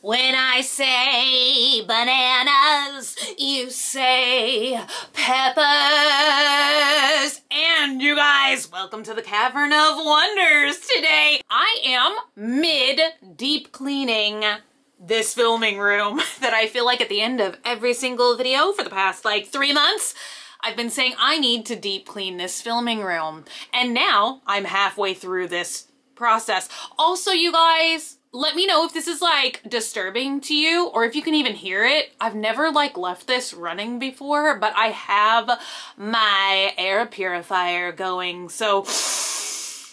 When I say bananas, you say peppers. And you guys, welcome to the Cavern of Wonders today. I am mid-deep cleaning this filming room that I feel like at the end of every single video for the past like 3 months, I've been saying I need to deep clean this filming room. And now I'm halfway through this process. Also, you guys, let me know if this is like disturbing to you or if you can even hear it. I've never like left this running before, but I have my air purifier going, so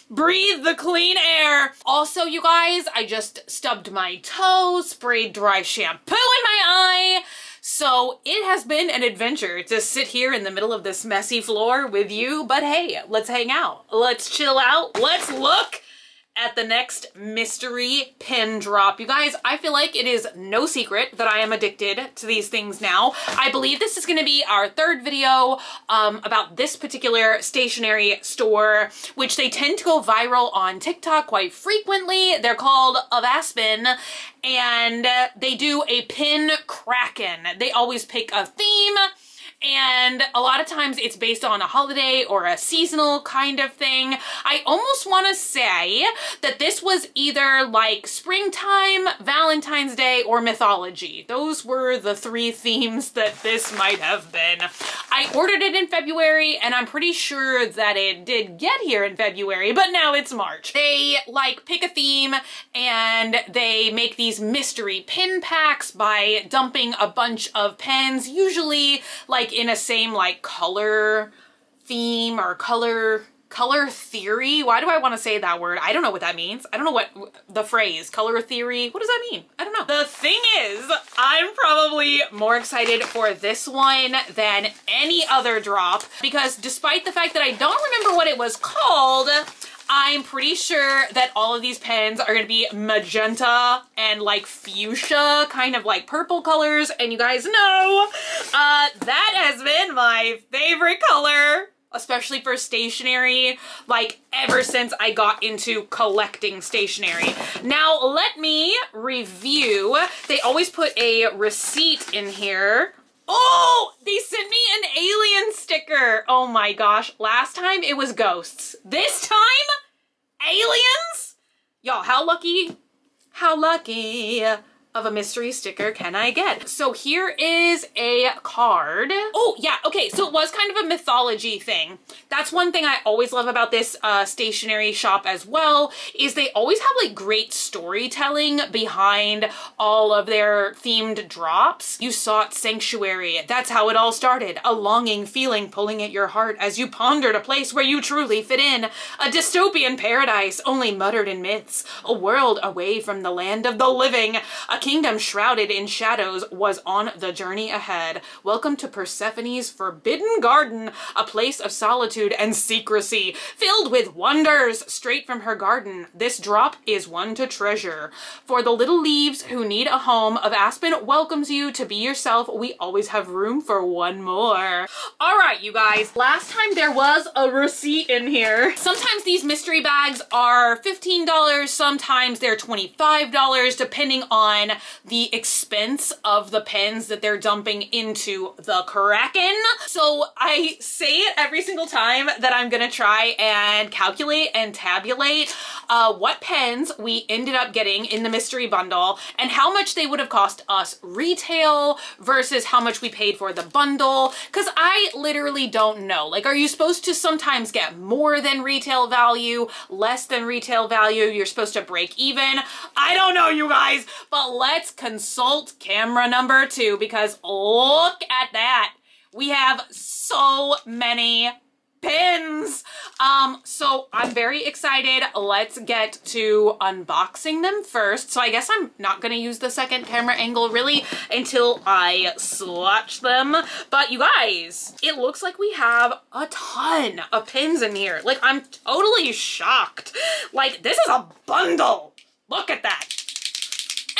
breathe the clean air. Also, you guys, I just stubbed my toe, sprayed dry shampoo in my eye. So it has been an adventure to sit here in the middle of this messy floor with you, but hey, let's hang out. Let's chill out. Let's look at the next mystery pin drop. You guys, I feel like it is no secret that I am addicted to these things now. I believe this is going to be our third video about this particular stationery store, which they tend to go viral on TikTok quite frequently. They're called Of Aspen, and they do a pin kraken. They always pick a theme, and a lot of times it's based on a holiday or a seasonal kind of thing. I almost want to say that this was either like springtime, Valentine's Day, or mythology. Those were the 3 themes that this might have been. I ordered it in February and I'm pretty sure that it did get here in February, but now it's March. They like pick a theme and they make these mystery pin packs by dumping a bunch of pens, usually like in a same like color theme or color theory. Why do I want to say that word? I don't know what that means. I don't know what the phrase color theory, what does that mean? I don't know. The thing is, I'm probably more excited for this one than any other drop because despite the fact that I don't remember what it was called, I'm pretty sure that all of these pens are going to be magenta and like fuchsia, kind of like purple colors. And you guys know that has been my favorite color, especially for stationery, like ever since I got into collecting stationery. Now let me review. They always put a receipt in here. Oh, they sent me an alien sticker. Oh my gosh. Last time it was ghosts. This time, aliens? Y'all, how lucky of a mystery sticker can I get? So here is a card. Oh yeah, okay, so it was kind of a mythology thing. That's one thing I always love about this stationery shop as well, is they always have like great storytelling behind all of their themed drops. You sought sanctuary. That's how it all started. A longing feeling pulling at your heart as you pondered a place where you truly fit in. A dystopian paradise only muttered in myths. A world away from the land of the living. A kingdom shrouded in shadows was on the journey ahead. Welcome to Persephone's forbidden garden, a place of solitude and secrecy, filled with wonders straight from her garden. This drop is one to treasure. For the little leaves who need a home, Of Aspen welcomes you to be yourself. We always have room for one more. All right, you guys, last time there was a receipt in here. Sometimes these mystery bags are $15, sometimes they're $25, depending on the expense of the pens that they're dumping into the Kraken. So I say it every single time that I'm gonna try and calculate and tabulate what pens we ended up getting in the mystery bundle and how much they would have cost us retail versus how much we paid for the bundle, because I literally don't know. Like, are you supposed to sometimes get more than retail value, less than retail value? You're supposed to break even? I don't know, you guys, but let's consult camera number 2 because look at that. We have so many pins. So I'm very excited. Let's get to unboxing them first. So I guess I'm not gonna use the second camera angle really until I swatch them. But you guys, it looks like we have a ton of pins in here. Like, I'm totally shocked. Like, this is a bundle. Look at that.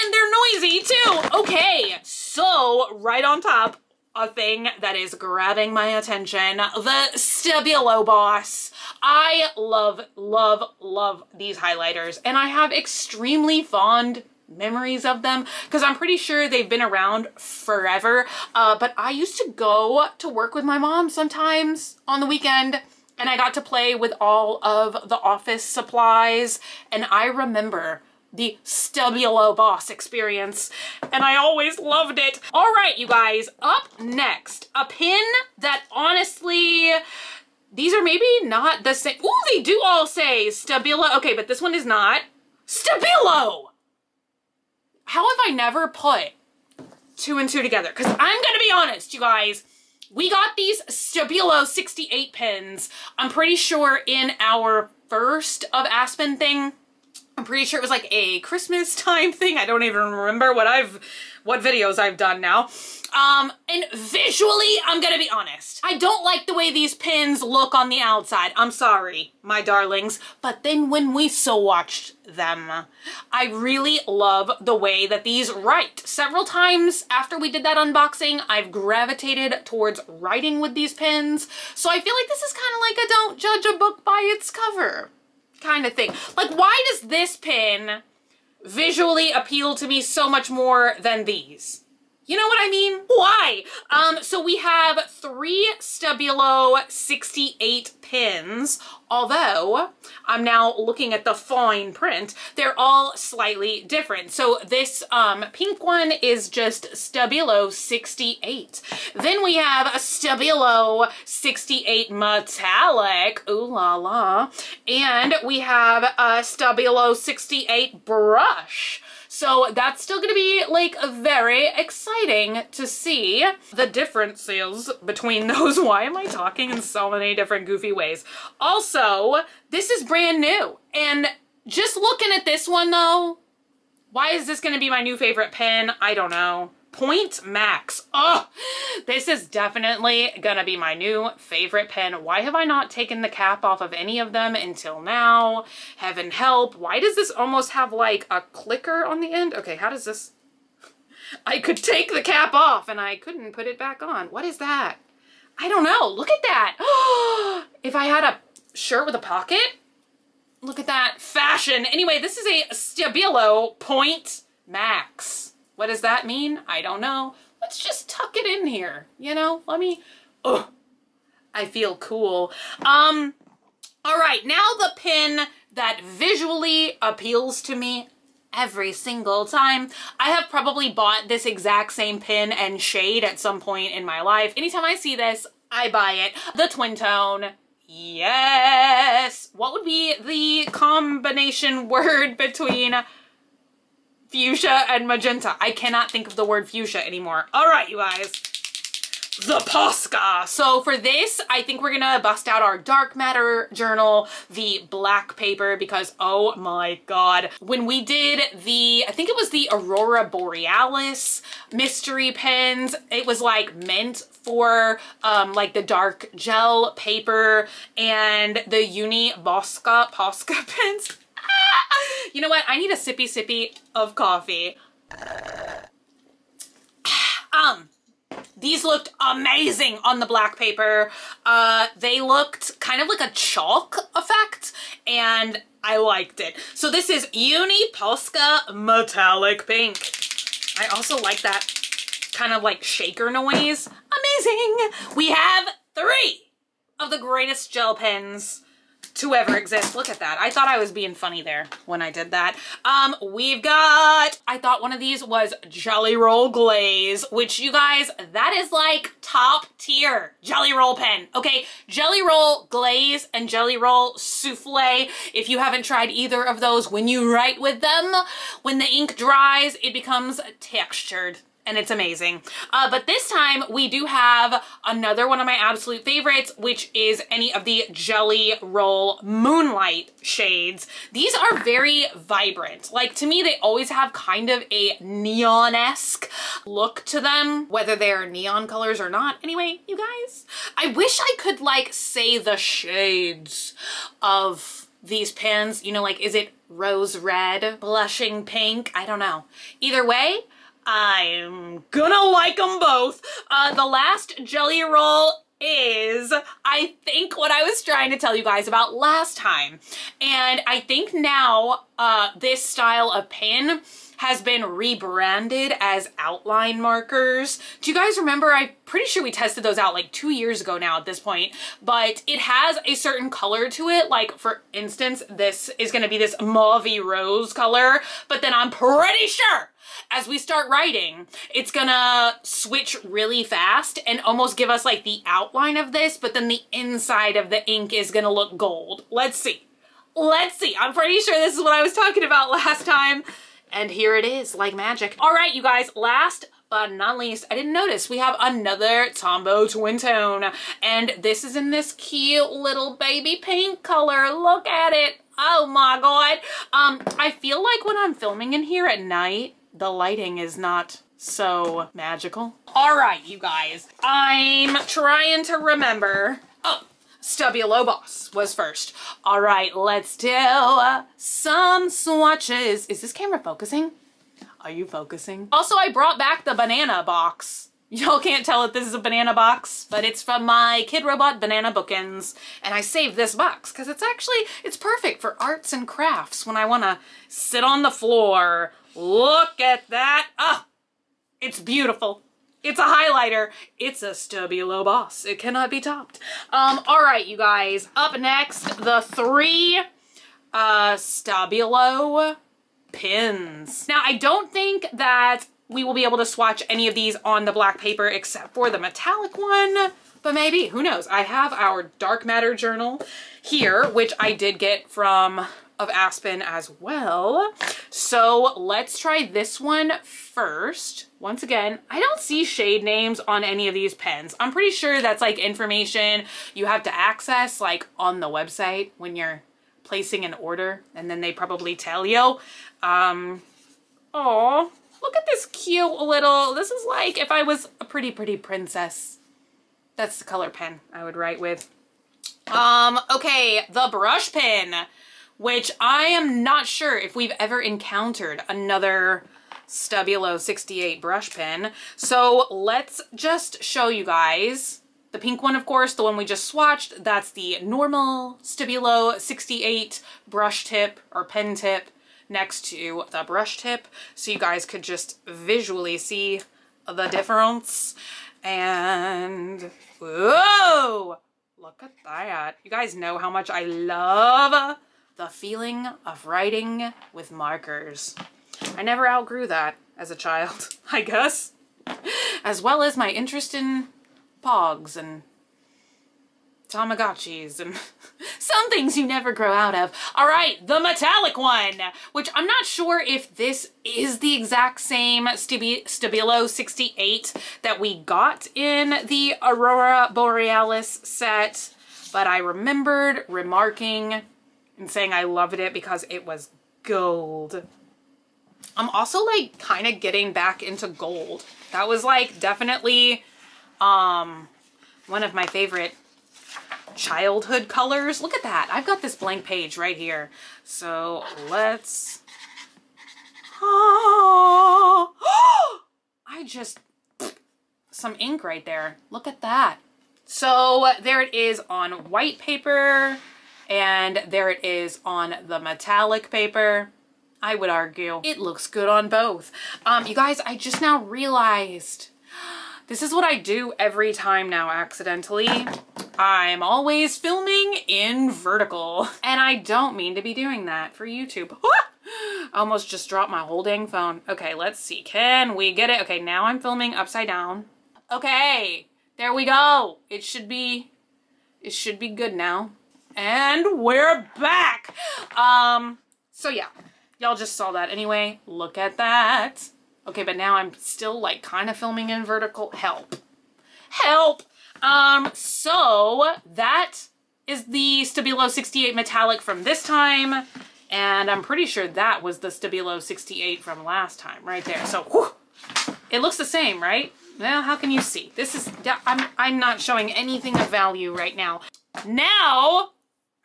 And they're noisy too. Okay, so right on top, a thing that is grabbing my attention, the Stabilo Boss. I love, love, love these highlighters, and I have extremely fond memories of them because I'm pretty sure they've been around forever. But I used to go to work with my mom sometimes on the weekend, and I got to play with all of the office supplies, and I remember the Stabilo Boss experience, and I always loved it. All right, you guys, up next, a pin that honestly, these are maybe not the same. Ooh, they do all say Stabilo. Okay, but this one is not. Stabilo! How have I never put 2 and 2 together? Because I'm gonna be honest, you guys, we got these Stabilo 68 pins, I'm pretty sure in our first of Aspen thing. I'm pretty sure it was like a Christmas time thing. I don't even remember what videos I've done now. And visually, I'm gonna be honest, I don't like the way these pins look on the outside. I'm sorry, my darlings. But then when we swatched them, I really love the way that these write. Several times after we did that unboxing, I've gravitated towards writing with these pins. So I feel like this is kind of like a don't judge a book by its cover kind of thing. Like, why does this pin visually appeal to me so much more than these? You know what I mean? Why? So we have 3 Stabilo 68 pins, although I'm now looking at the fine print, they're all slightly different. So this pink one is just Stabilo 68. Then we have a Stabilo 68 metallic, ooh la la, and we have a Stabilo 68 brush. So that's still gonna be like very exciting to see the differences between those. Why am I talking in so many different goofy ways? Also, this is brand new. And just looking at this one though, why is this gonna be my new favorite pen? I don't know. Point Max. Oh, this is definitely gonna be my new favorite pen. Why have I not taken the cap off of any of them until now? Heaven help. Why does this almost have like a clicker on the end? Okay, how does this? I could take the cap off and I couldn't put it back on. What is that? I don't know. Look at that. If I had a shirt with a pocket, look at that fashion. Anyway, this is a Stabilo Point Max. What does that mean? I don't know. Let's just tuck it in here, you know? Let me, oh, I feel cool. All right, now the pin that visually appeals to me every single time. I have probably bought this exact same pin and shade at some point in my life. Anytime I see this, I buy it. The Twin Tone. Yes! What would be the combination word between fuchsia and magenta? I cannot think of the word fuchsia anymore. All right, you guys. The Posca. So for this, I think we're gonna bust out our dark matter journal, the black paper, because oh my god. When we did the, I think it was the Aurora Borealis mystery pens, it was like meant for like the dark gel paper and the Posca pens. You know what? I need a sippy of coffee. These looked amazing on the black paper. They looked kind of like a chalk effect, and I liked it. So this is Posca Metallic Pink. I also like that kind of like shaker noise. Amazing! We have 3 of the greatest gel pens to ever exist. Look at that. I thought I was being funny there when I did that. We've got, I thought one of these was Jelly Roll Glaze, which you guys, that is like top tier Jelly Roll pen. Okay, Jelly Roll Glaze and Jelly Roll Souffle. If you haven't tried either of those, when you write with them, when the ink dries, it becomes textured. And it's amazing. But this time we do have another one of my absolute favorites, which is any of the Jelly Roll Moonlight shades. These are very vibrant. Like, to me, they always have kind of a neon-esque look to them, whether they're neon colors or not. Anyway, you guys, I wish I could like say the shades of these pens. You know, like, is it rose red, blushing pink? I don't know. Either way, I'm gonna like them both. The last Jelly Roll is, I think, what I was trying to tell you guys about last time. And I think now this style of pen has been rebranded as outline markers. Do you guys remember? I'm pretty sure we tested those out like 2 years ago now at this point, but it has a certain color to it. Like, for instance, this is gonna be this mauvey rose color, but then I'm pretty sure as we start writing, it's gonna switch really fast and almost give us like the outline of this, but then the inside of the ink is gonna look gold. Let's see. Let's see. I'm pretty sure this is what I was talking about last time. And here it is, like magic. All right, you guys, last but not least, I didn't notice we have another Tombow twin tone. And this is in this cute little baby pink color. Look at it. Oh my God. I feel like when I'm filming in here at night, the lighting is not so magical. All right, you guys, I'm trying to remember. Oh, Stabilo Boss was first. All right, let's do some swatches. Is this camera focusing? Are you focusing? Also, I brought back the banana box. Y'all can't tell if this is a banana box, but it's from my Kid Robot Banana Bookends. And I saved this box because it's perfect for arts and crafts when I want to sit on the floor. Look at that. Ah, it's beautiful. It's a highlighter. It's a Stabilo Boss. It cannot be topped. All right, you guys. Up next, the 3 Stabilo pins. Now, I don't think that we will be able to swatch any of these on the black paper except for the metallic one, but maybe, who knows? I have our Dark Matter journal here, which I did get from of Aspen as well. So let's try this one first. Once again, I don't see shade names on any of these pens. I'm pretty sure that's like information you have to access like on the website when you're placing an order, and then they probably tell you. Oh, look at this cute little, this is like if I was a pretty princess. That's the color pen I would write with. Okay, the brush pen, which I am not sure if we've ever encountered another Stabilo 68 brush pen. So let's just show you guys. The pink one, of course, the one we just swatched, that's the normal Stabilo 68 brush tip or pen tip next to the brush tip. So you guys could just visually see the difference. And whoa, look at that. You guys know how much I love the feeling of writing with markers. I never outgrew that as a child, I guess. As well as my interest in Pogs and Tamagotchis and some things you never grow out of. All right, the metallic one, which I'm not sure if this is the exact same Stabilo 68 that we got in the Aurora Borealis set, but I remembered remarking and saying I loved it because it was gold. I'm also like kind of getting back into gold. That was like definitely one of my favorite childhood colors. Look at that. I've got this blank page right here. So let's, oh, I just, some ink right there. Look at that. So there it is on white paper, and there it is on the metallic paper. I would argue it looks good on both. You guys, I just now realized this is what I do every time now accidentally. I'm always filming in vertical, and I don't mean to be doing that for YouTube. I almost just dropped my whole dang phone. Okay, let's see. Can we get it? Okay, now I'm filming upside down. Okay, there we go. It should be good now. And we're back. So yeah, y'all just saw that anyway. Look at that. Okay, but now I'm still like kind of filming in vertical. Help. Help. So that is the Stabilo 68 metallic from this time. And I'm pretty sure that was the Stabilo 68 from last time right there. So whew, it looks the same, right? Well, how can you see? This is, I'm not showing anything of value right now. Now,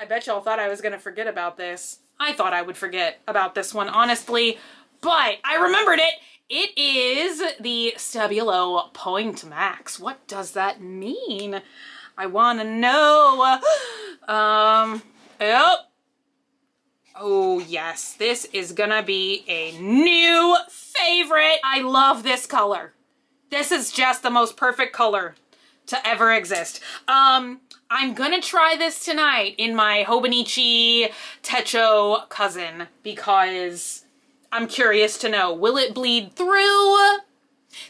I bet y'all thought I was going to forget about this. I thought I would forget about this one, honestly, but I remembered it. It is the Stabilo Point Max. What does that mean? I wanna know. Yep. Oh yes, this is gonna be a new favorite. I love this color. This is just the most perfect color to ever exist. I'm gonna try this tonight in my Hobonichi Techo cousin because I'm curious to know, will it bleed through?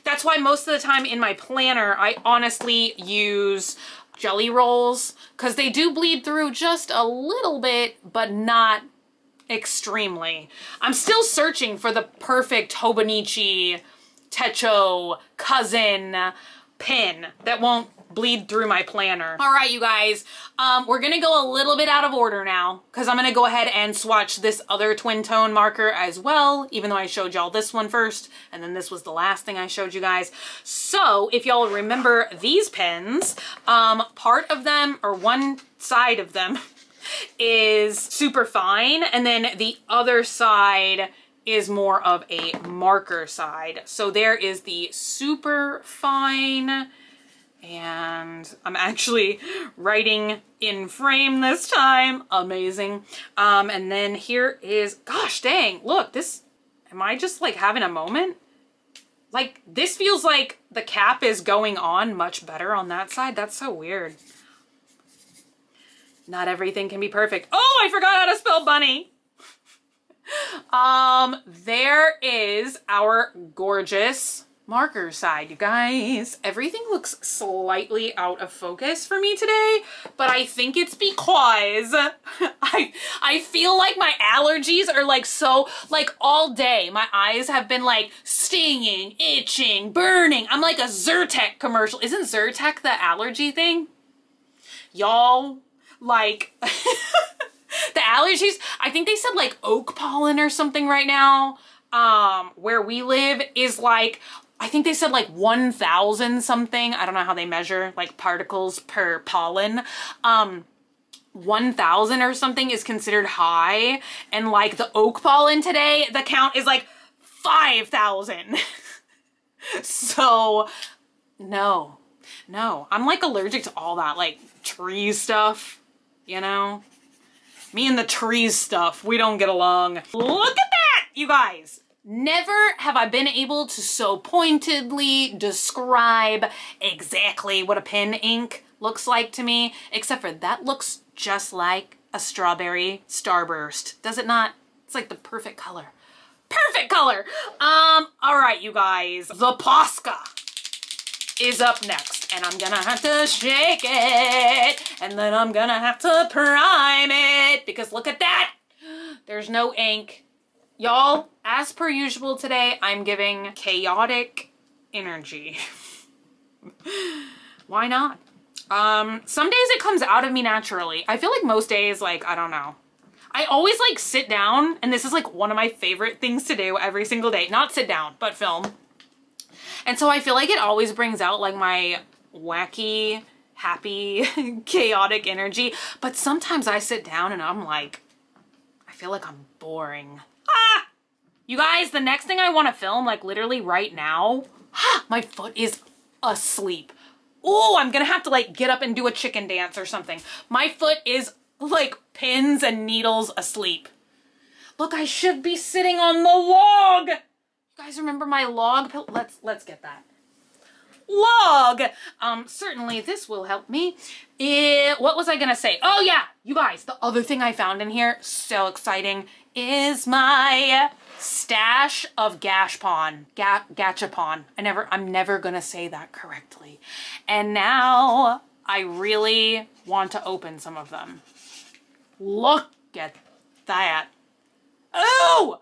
That's why most of the time in my planner, I honestly use jelly rolls because they do bleed through just a little bit, but not extremely. I'm still searching for the perfect Hobonichi Techo cousin pin that won't bleed through my planner. All right, you guys, we're gonna go a little bit out of order now because I'm gonna go ahead and swatch this other twin tone marker as well, even though I showed y'all this one first, and then this was the last thing I showed you guys. So if y'all remember these pens, part of them, or one side of them, is super fine, and then the other side is more of a marker side. So there is the super fine, and I'm actually writing in frame this time. Amazing. And then here is, gosh dang, look, this, am I just like having a moment? Like, this feels like the cap is going on much better on that side. That's so weird. Not everything can be perfect. Oh, I forgot how to spell bunny. There is our gorgeous marker side, you guys. Everything looks slightly out of focus for me today, but I think it's because I feel like my allergies are like so, like all day, my eyes have been like stinging, itching, burning. I'm like a Zyrtec commercial. Isn't Zyrtec the allergy thing? Y'all, like, the allergies, I think they said like oak pollen or something right now, where we live is like, I think they said like 1,000 something. I don't know how they measure like particles per pollen. 1,000 or something is considered high. And like the oak pollen today, the count is like 5,000. So no, I'm like allergic to all that like tree stuff, you know? Me and the trees stuff, we don't get along. Look at that, you guys. Never have I been able to so pointedly describe exactly what a pen ink looks like to me, except for that looks just like a strawberry starburst. Does it not? It's like the perfect color. Perfect color! All right, you guys. The Posca is up next, and I'm gonna have to shake it, and then I'm gonna have to prime it, because look at that! There's no ink. Y'all, as per usual today, I'm giving chaotic energy. Why not? Some days it comes out of me naturally. I feel like most days, like, I don't know. I always like sit down, and this is like one of my favorite things to do every single day. Not sit down, but film. And so I feel like it always brings out like my wacky, happy, chaotic energy. But sometimes I sit down and I'm like, I feel like I'm boring. Ah! You guys, the next thing I want to film, like literally right now, my foot is asleep. Oh, I'm gonna have to like get up and do a chicken dance or something. My foot is like pins and needles asleep. Look, I should be sitting on the log. You guys remember my log? Let's get that. Log! Certainly this will help me. What was I gonna say? Oh yeah, you guys, the other thing I found in here, so exciting, is my stash of gashapon. I'm never gonna say that correctly. And now I really want to open some of them. Look at that. Oh!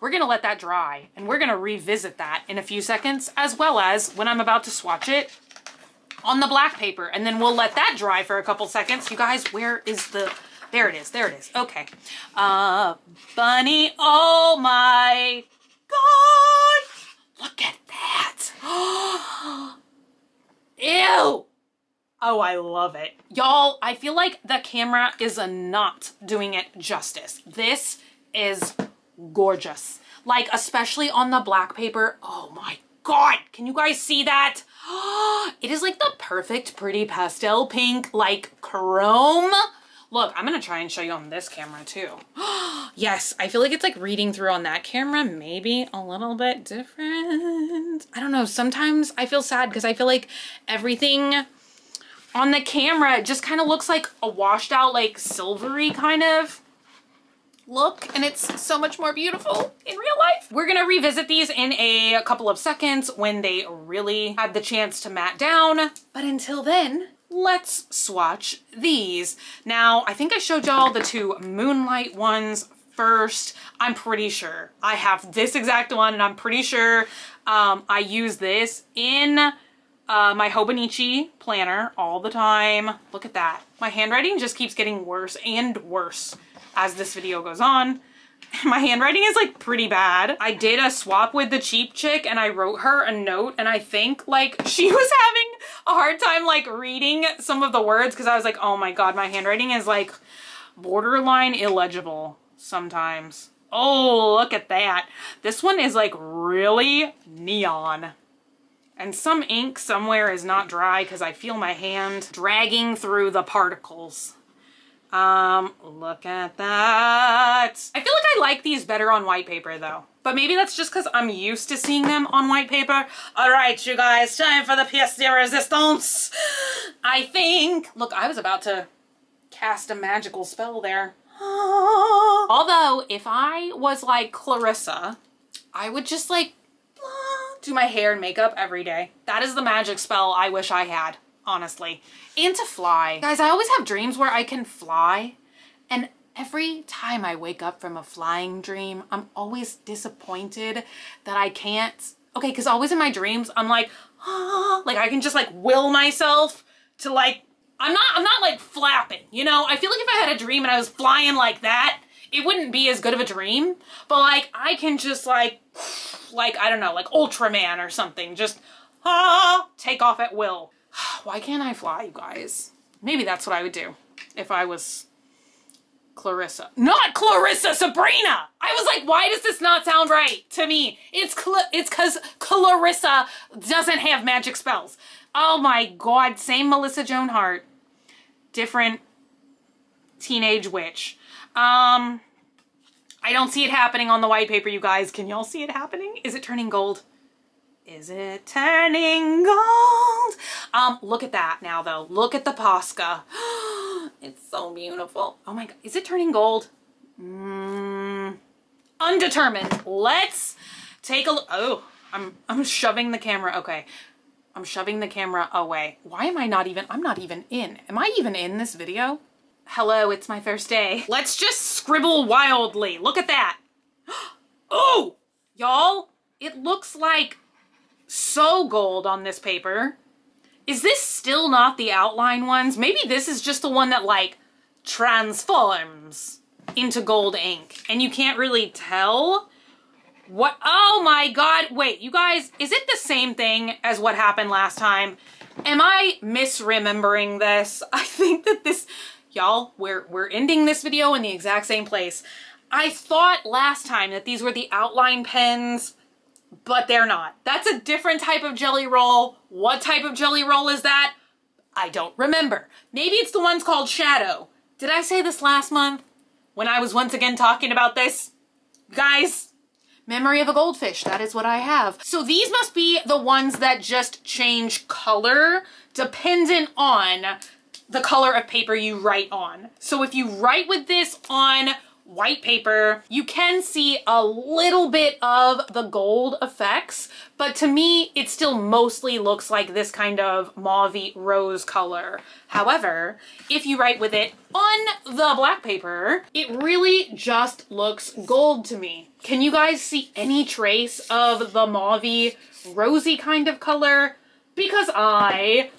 We're gonna let that dry, and we're gonna revisit that in a few seconds, as well as when I'm about to swatch it on the black paper, and then we'll let that dry for a couple seconds. You guys, where is the... There it is, there it is. Okay. Bunny, oh my God! Look at that! Ew! Oh, I love it. Y'all, I feel like the camera is not doing it justice. This is gorgeous. Like, especially on the black paper. Oh my God, can you guys see that? It is like the perfect pretty pastel pink, like chrome. Look, I'm gonna try and show you on this camera too. Yes, I feel like it's like reading through on that camera, maybe a little bit different. I don't know, sometimes I feel sad because I feel like everything on the camera just kind of looks like a washed out, like silvery kind of look, and it's so much more beautiful in real life. We're gonna revisit these in a couple of seconds when they really had the chance to matte down. But until then, let's swatch these. Now, I think I showed y'all the two Moonlight ones first. I'm pretty sure I have this exact one, and I'm pretty sure I use this in my Hobonichi planner all the time. Look at that. My handwriting just keeps getting worse and worse as this video goes on. My handwriting is like pretty bad. I did a swap with the cheap chick and I wrote her a note, and I think like she was having a hard time like reading some of the words because I was like, oh my God, my handwriting is like borderline illegible sometimes. Oh, look at that. This one is like really neon. And some ink somewhere is not dry because I feel my hand dragging through the particles. Look at that. I feel like I like these better on white paper though, but maybe that's just because I'm used to seeing them on white paper. All right, you guys, time for the pièce de résistance. I think, look, I was about to cast a magical spell there. Although if I was like Clarissa, I would just like do my hair and makeup every day. That is the magic spell I wish I had, honestly. And to fly. Guys, I always have dreams where I can fly, and every time I wake up from a flying dream, I'm always disappointed that I can't. Okay, because always in my dreams, I'm like, ah, like I can just like will myself to like, I'm not like flapping, you know? I feel like if I had a dream and I was flying like that, it wouldn't be as good of a dream, but like I can just like, I don't know, like Ultraman or something, just take off at will. Why can't I fly, you guys? Maybe that's what I would do if I was Clarissa. Not Clarissa, Sabrina! I was like, why does this not sound right to me? It's because Clarissa doesn't have magic spells. Oh my God, same Melissa Joan Hart, different teenage witch. I don't see it happening on the white paper, you guys. Can y'all see it happening? Is it turning gold? Is it turning gold? Look at that now though. Look at the Posca. It's so beautiful. Oh my God, is it turning gold? Undetermined. Let's take a look. Oh, I'm shoving the camera. Okay. I'm shoving the camera away. Why am I not even, I'm not even in. Am I even in this video? Hello, it's my first day. Let's just scribble wildly. Look at that. Oh, y'all, it looks like so gold on this paper. Is this still not the outline ones? Maybe this is just the one that like transforms into gold ink and you can't really tell what. Oh my God, wait, you guys, is it the same thing as what happened last time? Am I misremembering this? I think that this, y'all, we're ending this video in the exact same place. I thought last time that these were the outline pens, but they're not. That's a different type of jelly roll. What type of jelly roll is that? I don't remember. Maybe it's the ones called Shadow. Did I say this last month when I was once again talking about this? Guys, memory of a goldfish, that is what I have. So these must be the ones that just change color dependent on the color of paper you write on. So if you write with this on white paper, you can see a little bit of the gold effects, but to me, it still mostly looks like this kind of mauvey rose color. However, if you write with it on the black paper, it really just looks gold to me. Can you guys see any trace of the mauvey rosy kind of color? Because I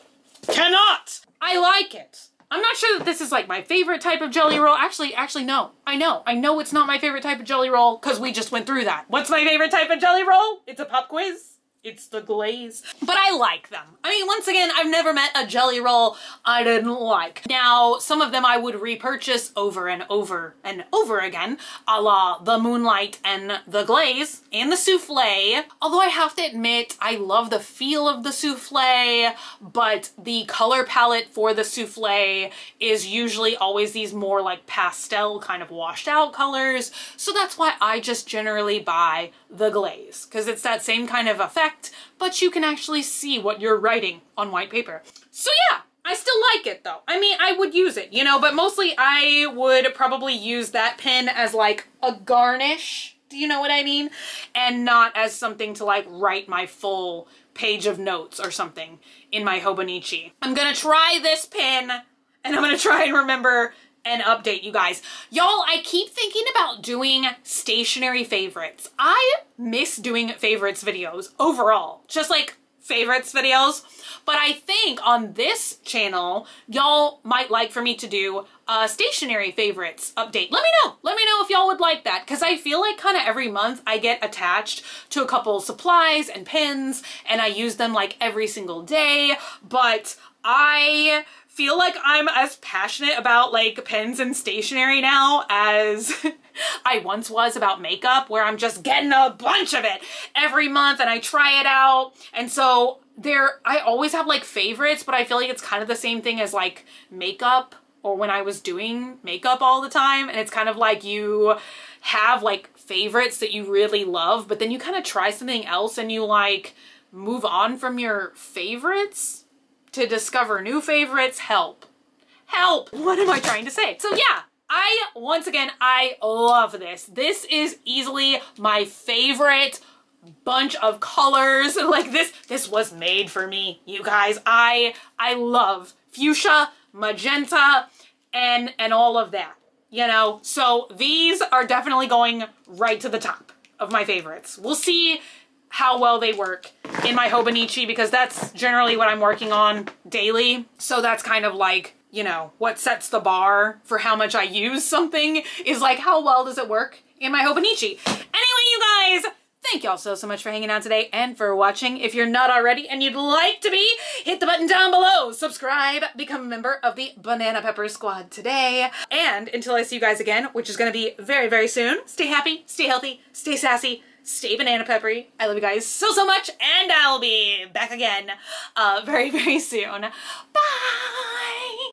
cannot. I like it. I'm not sure that this is like my favorite type of jelly roll. Actually, no. I know it's not my favorite type of jelly roll because we just went through that. What's my favorite type of jelly roll? It's a pop quiz. It's the glaze. But I like them. I mean, once again, I've never met a jelly roll I didn't like. Now, some of them I would repurchase over and over and over again, a la the Moonlight and the glaze and the souffle. Although I have to admit, I love the feel of the souffle, but the color palette for the souffle is usually always these more like pastel kind of washed out colors. So that's why I just generally buy the glaze, because it's that same kind of effect, but you can actually see what you're writing on white paper. So yeah, I still like it though. I mean, I would use it, you know, but mostly I would probably use that pen as like a garnish. Do you know what I mean? And not as something to like write my full page of notes or something in my Hobonichi. I'm gonna try this pen and I'm gonna try and remember and update you guys. Y'all, I keep thinking about doing stationery favorites. I miss doing favorites videos overall, just like favorites videos. But I think on this channel, y'all might like for me to do a stationery favorites update. Let me know. Let me know if y'all would like that, because I feel like kind of every month I get attached to a couple supplies and pens and I use them like every single day. But I feel like I'm as passionate about like pens and stationery now as I once was about makeup, where I'm just getting a bunch of it every month and I try it out. And so I always have like favorites, but I feel like it's kind of the same thing as like makeup, or when I was doing makeup all the time. And it's kind of like you have like favorites that you really love, but then you kind of try something else and you like move on from your favorites to discover new favorites. Help. Help! What am I trying to say? So yeah, once again, I love this. This is easily my favorite bunch of colors. Like this was made for me, you guys. I love fuchsia, magenta, and all of that, you know? So these are definitely going right to the top of my favorites. We'll see how well they work in my Hobonichi, because that's generally what I'm working on daily. So that's kind of like, you know, what sets the bar for how much I use something is like, how well does it work in my Hobonichi? Anyway, you guys, thank y'all so much for hanging out today and for watching. If you're not already and you'd like to be, hit the button down below, subscribe, become a member of the Banana Pepper Squad today. And until I see you guys again, which is gonna be very, very soon, stay happy, stay healthy, stay sassy, stay banana peppery. I love you guys so, so much, and I'll be back again very, very soon. Bye!